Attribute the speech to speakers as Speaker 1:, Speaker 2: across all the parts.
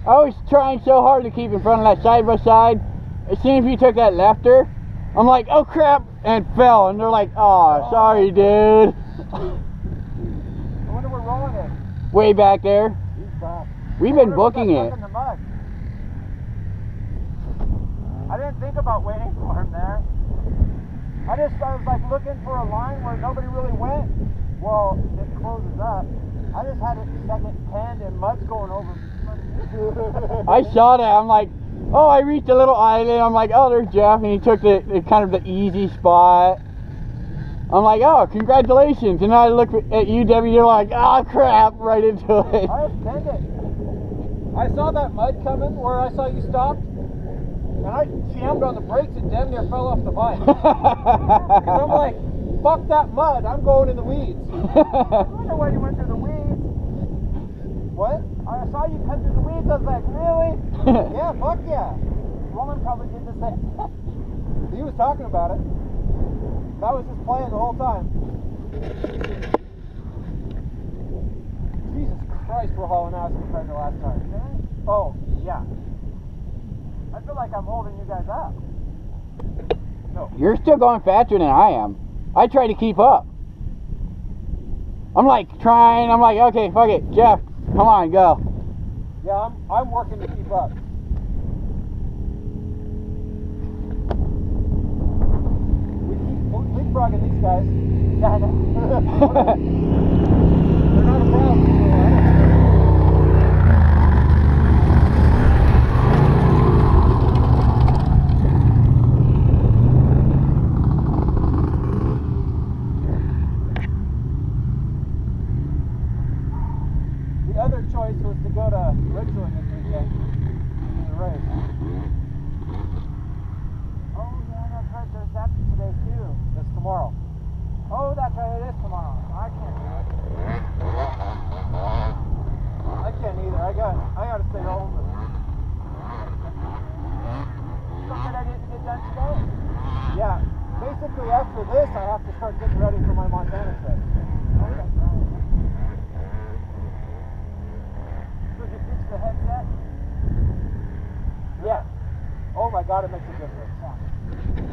Speaker 1: I was trying so hard to keep in front of that side by side. As soon as we took that lefter, I'm like, oh crap, and fell. And they're like, oh, sorry, dude.
Speaker 2: I wonder where Roland is.
Speaker 1: Way back there.
Speaker 2: He's back.
Speaker 1: We've been booking it.
Speaker 2: In the mud. I didn't think about waiting for him there. I was like looking for a line where nobody really went. Well, it closes up. I just had it second panned and mud's going over.
Speaker 1: I saw that. I'm like, oh, I reached a little island. I'm like, oh, there's Jeff, and he took the kind of the easy spot. I'm like, oh, congratulations. And I look at you, Debbie, you're like, oh, crap, right into it.
Speaker 2: I pinned it. I saw that mud coming where I saw you stopped, and I jammed on the brakes and damn near fell off the bike. Because I'm like, fuck that mud, I'm going in the weeds. I wonder why you went through the weeds. What? I saw you cut through the weeds. I was like, really? Yeah, fuck yeah. Roland probably did the same. He was talking about it. That was just playing the whole time. Jesus Christ, we're hauling ass compared to last time. Oh, yeah. I feel like I'm holding you guys up. No.
Speaker 1: You're still going faster than I am. I try to keep up. I'm like trying. I'm like, okay, fuck it, Jeff, come on, go.
Speaker 2: Yeah, I'm working to keep up. We keep leapfrogging these guys. Yeah, I know. They're not a problem. The other choice was to go to Richland this weekend in the race. Oh yeah, that's right. There's that today too. That's tomorrow. Oh, that's right. It is tomorrow. I can't do it. I can't either. I got to stay home. Something I didn't get done today. Yeah. Basically, after this, I have to start getting ready for my Montana trip. Oh, that's right. Did you fix the headset? Yeah. Oh my God, it makes a difference. Yeah.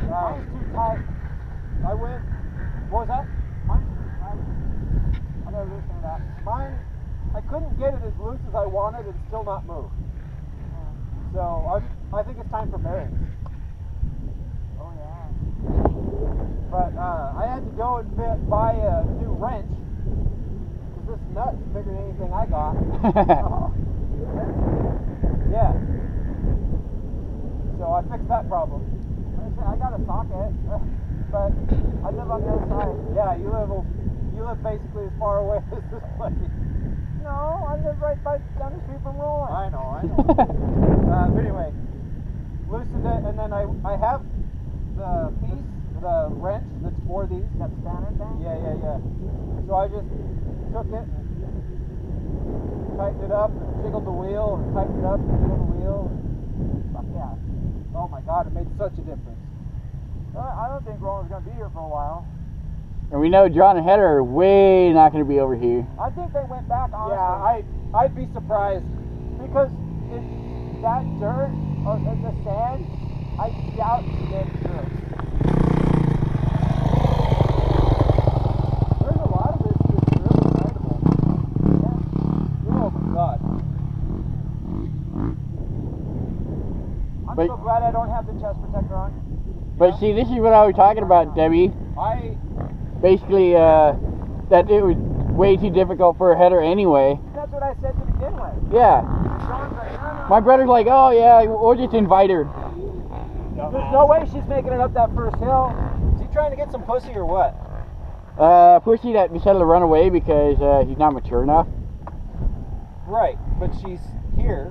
Speaker 2: Mine's too tight. I went. What was that? Mine's too tight. I gotta loosen it up. Mine, I couldn't get it as loose as I wanted and still not move. So I think it's time for bearings. Oh yeah. But I had to go and buy a new wrench. This nut's bigger than anything I got. Yeah. So I fixed that problem. I got a socket, but I live on the other side. Yeah, you live basically as far away as this place. No, I live right down the street from Roland. I know. But anyway, loosened it, and then I have the piece, the wrench that's for these. That standard thing? Yeah. So I just took it, tightened it up, jiggled the wheel, and tightened it up, and jiggled the wheel. Fuck yeah. Oh my God, it made such a difference. I don't think Roland's going to be here for a while.
Speaker 1: And we know John and Heather are way not going to be over here.
Speaker 2: I think they went back, honestly. Yeah, I'd be surprised. Because that dirt, or the sand, I doubt she did through. I'm so glad I don't have the chest protector on.
Speaker 1: But see, this is what I was talking about, Debbie. Basically, that it was way too difficult for Heather anyway.
Speaker 2: That's what I said to begin with.
Speaker 1: Yeah. My brother's like, oh yeah, we'll just invite her.
Speaker 2: There's no way she's making it up that first hill. Is he trying to get some pussy or what?
Speaker 1: Pussy that decided to run away because he's not mature enough.
Speaker 2: Right, but she's here.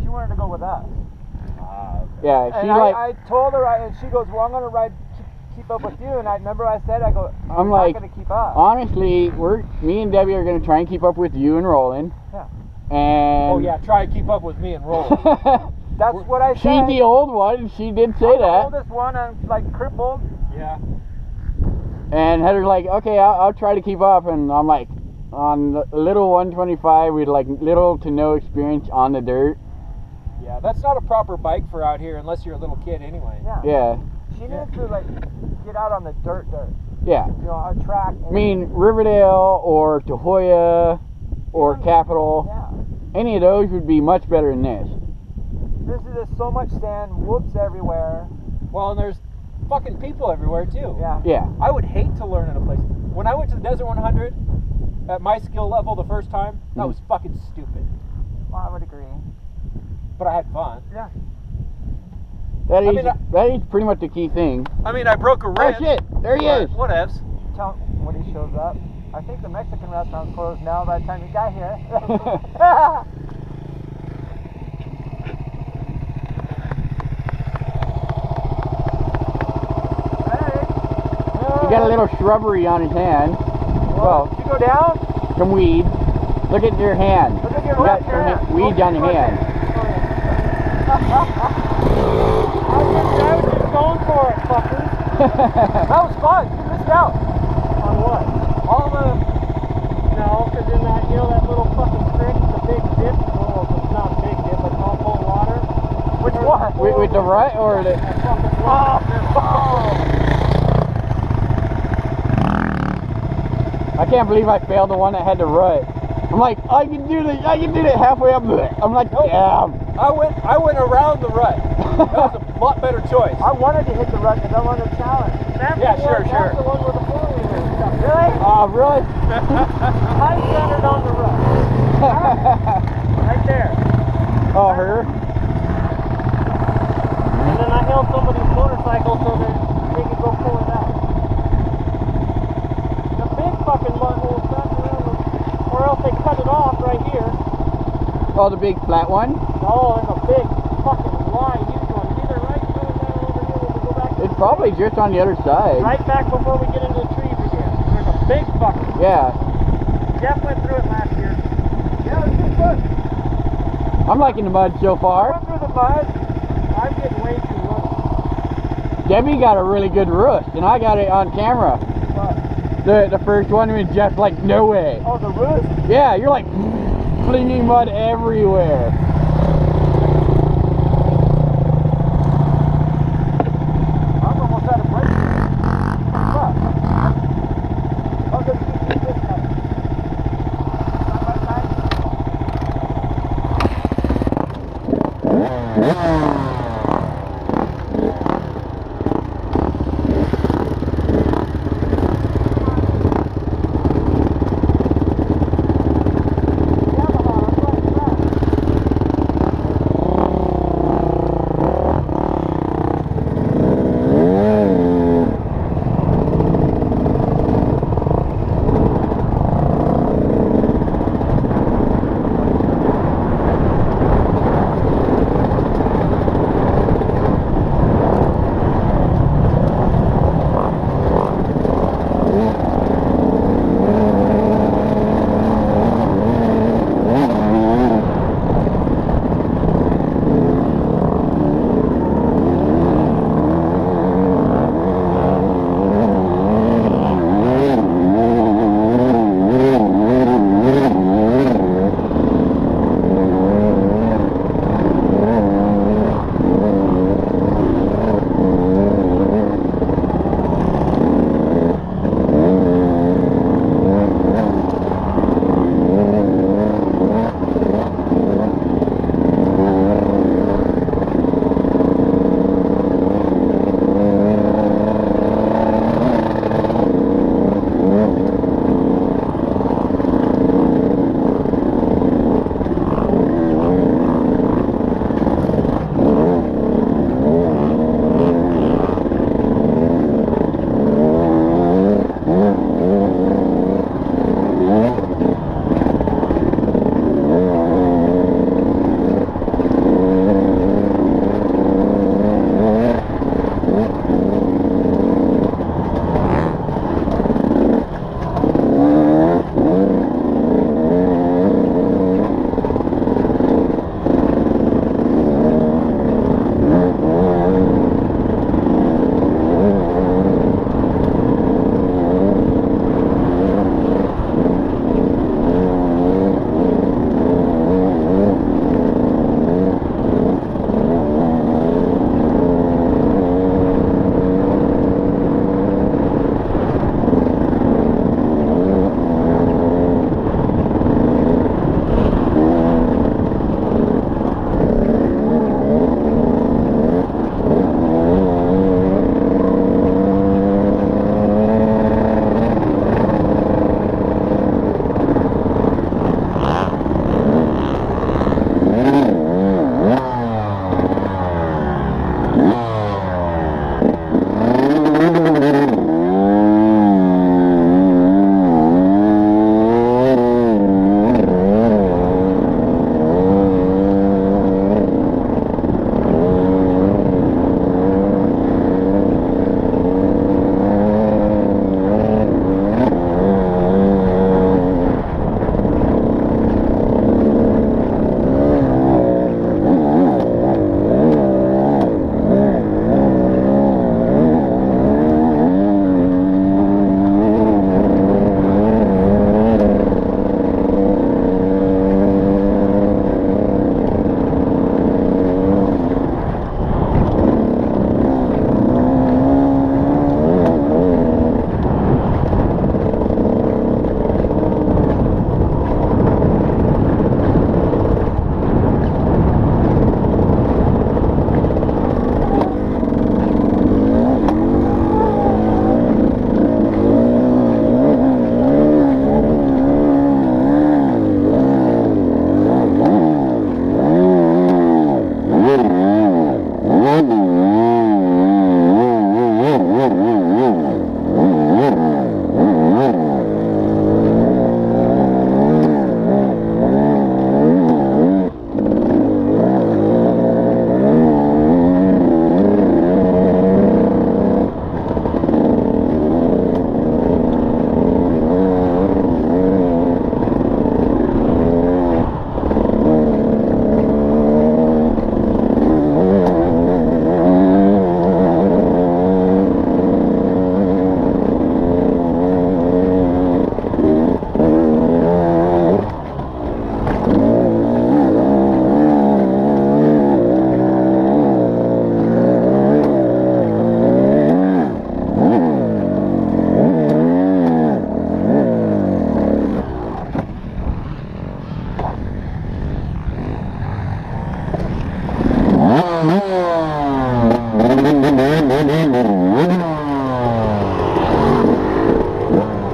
Speaker 2: She wanted to go with us.
Speaker 1: Yeah,
Speaker 2: and I told her, and she goes, well, I'm going to keep up with you. And I remember I said, I'm like, not going to keep up.
Speaker 1: Honestly, me and Debbie are going to try and keep up with you and Roland.
Speaker 2: Yeah.
Speaker 1: And
Speaker 2: oh yeah, try to keep up with me and Roland. That's what I said.
Speaker 1: She's the old one, and she did say that.
Speaker 2: I'm the oldest one, I'm like crippled. Yeah.
Speaker 1: And Heather's like, okay, I'll try to keep up, and I'm like, on the little 125 with like little to no experience on the dirt.
Speaker 3: Yeah, that's not a proper bike for out here unless you're a little kid anyway.
Speaker 2: Yeah.
Speaker 1: Yeah,
Speaker 2: She needs to like get out on the dirt.
Speaker 1: yeah.
Speaker 2: You know, a track.
Speaker 1: I mean, Riverdale or Tahoya or
Speaker 2: Yeah.
Speaker 1: Capital,
Speaker 2: Yeah.
Speaker 1: any of those would be much better than this.
Speaker 2: This is just so much sand, whoops everywhere.
Speaker 3: Well, and there's fucking people everywhere too.
Speaker 2: Yeah.
Speaker 1: Yeah,
Speaker 3: I would hate to learn in a place. When I went to the Desert 100 at my skill level the first time, that was fucking stupid.
Speaker 2: Well, I would agree.
Speaker 3: But I had fun.
Speaker 2: Yeah.
Speaker 1: that is
Speaker 3: mean,
Speaker 1: that is pretty much the key thing.
Speaker 3: I mean, I broke a
Speaker 1: Oh
Speaker 3: rib.
Speaker 1: shit, there he is.
Speaker 3: Whatevs.
Speaker 2: Tell when he shows up. I think the Mexican restaurant's closed now by the time you got here.
Speaker 1: He got a little shrubbery on his hand. Well,
Speaker 2: Did you go down?
Speaker 1: some weed. Look at your hand.
Speaker 2: Look at your
Speaker 1: You got
Speaker 2: left hand.
Speaker 1: some weeds on your hand.
Speaker 2: I was just going for it, fuckers. That was fun. You missed out. On what? All the... No, because in that, you know that little fucking creek, the big dip? Well, it's not a big dip, but it's all full of water. Which one?
Speaker 1: with the rut or the...
Speaker 2: That fucking oh.
Speaker 1: I can't believe I failed the one that had the rut. I'm like, I can do that halfway up. I'm like, damn.
Speaker 3: I went around the rut. That was a lot better choice.
Speaker 2: I wanted to hit the rut because I wanted a challenge.
Speaker 3: Yeah, sure.
Speaker 2: That's the one with the four-wheeler and stuff. Really?
Speaker 1: Really?
Speaker 2: I centered on the rut. Right there.
Speaker 1: Oh, her?
Speaker 2: And then I held somebody's motorcycle so that they could go pull it out. The big fucking mud hole stuck around them, or else they cut it off right here.
Speaker 1: Oh, the big flat one?
Speaker 2: No, there's a big fucking wide, huge one. It's either right down over here when we go back to
Speaker 1: It's probably just on the other side.
Speaker 2: right back before we get into the trees again. There's a big fucking.
Speaker 1: Yeah.
Speaker 2: Jeff went through it last year. Yeah, it was good fun.
Speaker 1: I'm liking the mud so
Speaker 2: I
Speaker 1: far.
Speaker 2: went through the mud. I'm getting way too rusty.
Speaker 1: Debbie got a really good roost, and I got it on camera.
Speaker 2: But,
Speaker 1: The first one was just like, no way.
Speaker 2: oh, the roost?
Speaker 1: Yeah, you're like flinging mud everywhere.
Speaker 2: I'm almost out of break. Fuck. I'll just keep this time. Side by side.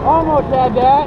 Speaker 1: Almost had that.